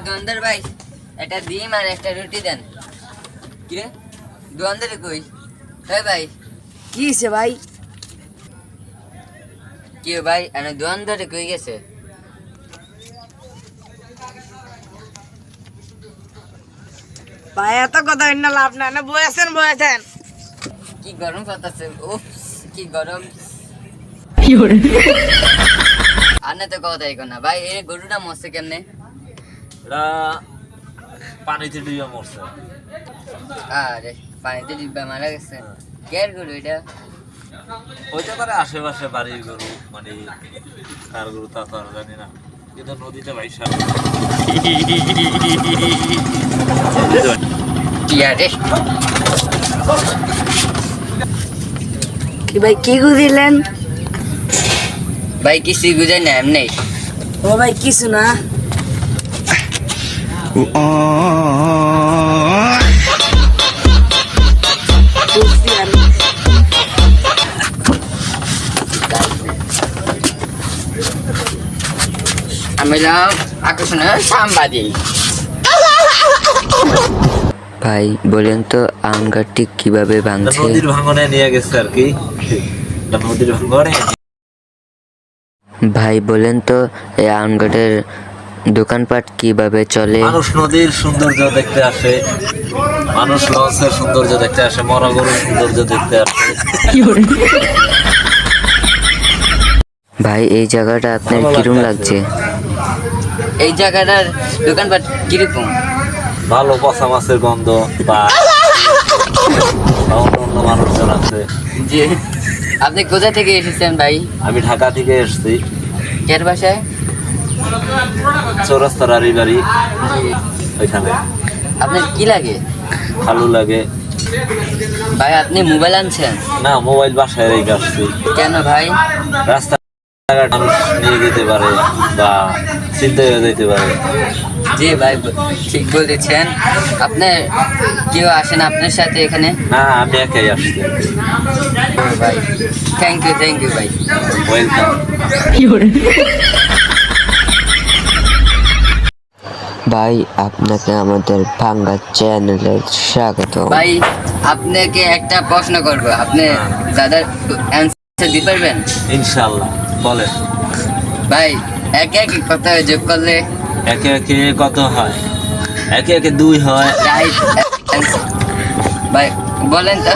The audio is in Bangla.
দোকানদার ভাই একটা ডিম আর একটা রুটি দেন। কি রে দোকানদারে কই? হ্যাঁ ভাই কি হয়েছে ভাই? কি ভাই এনে দোকানদারে কই গেছে? ভাই এত কথা না লাভ না, না বয়েছেন কি গরম পাতাছে, উফ কি গরম। আনে তো কথাই কো না ভাই। এই গরুটা মরছে কেমনে? এটা পানিতে ডুবে মরছে। আরে পানিতে ডিব্বা মারা গেছে। কের গরু এটা? হইতে পারে আশেপাশে বাড়ির গরু, মানে কার গরু তা তো আর জানি না, কিন্তু নদীতে ভাই সার কি আরে কি ভাই কি গুজিলেন? ভাই কিছু বুঝাই না এমনি। ও ভাই কিছু না। বুঝছি আমি। আমি আকর্ষণের সাংবাদিক। ভাই বলেন তো আম গাছটি কিভাবে ভাঙছে? নদীর ভাঙনে নিয়ে গেছে আর কি, নদীর ভাঙনে। ভাই বলেন তো এই আম গাছের দোকানপাট কিভাবে চলে? মানুষ নদীর সৌন্দর্য দেখতে আসে, মানুষ লঞ্চের সৌন্দর্য দেখতে আসে, মরা গরুর সৌন্দর্য দেখতে আসে। ভাই এই জায়গাটা আপনার কিরকম লাগছে? এই জায়গাটার দোকানপাট কিরকম? ভালো, পচা মাছের গন্ধ বা অন্য মানুষজন আছে। যে আপনি কোথা থেকে এসেছেন ভাই? আমি ঢাকা থেকে এসেছি। কের বাসায়? চৌরাস্তার আড়ি বাড়ি ওইখানে। আপনার কি লাগে? ভালো লাগে। ভাই আপনি মোবাইল আনছেন? না, মোবাইল বাসায় রেখে আসছি। কেন ভাই? রাস্তাঘাট মানুষ নিয়ে যেতে পারে বা চিন্তা হয়ে যেতে পারে। জি ভাই ঠিক বলেছেন। আপনার কেউ আসেন আপনার সাথে এখানে? না, আমি একাই আসছি। ভাই থ্যাংক ইউ ভাই। ওয়েলকাম। ভাই আপনাকে আমাদের ভাঙ্গা চ্যানেলে স্বাগত। ভাই আপনাকে একটা প্রশ্ন করব, আপনি দাদার অ্যান্সার দিতে পারবেন? ইনশাল্লাহ, বলেন। ভাই একে একে কত যোগ করলে? একে একে কত হয়? একে একে 2 হয়। রাইট ভাই বলেন তো।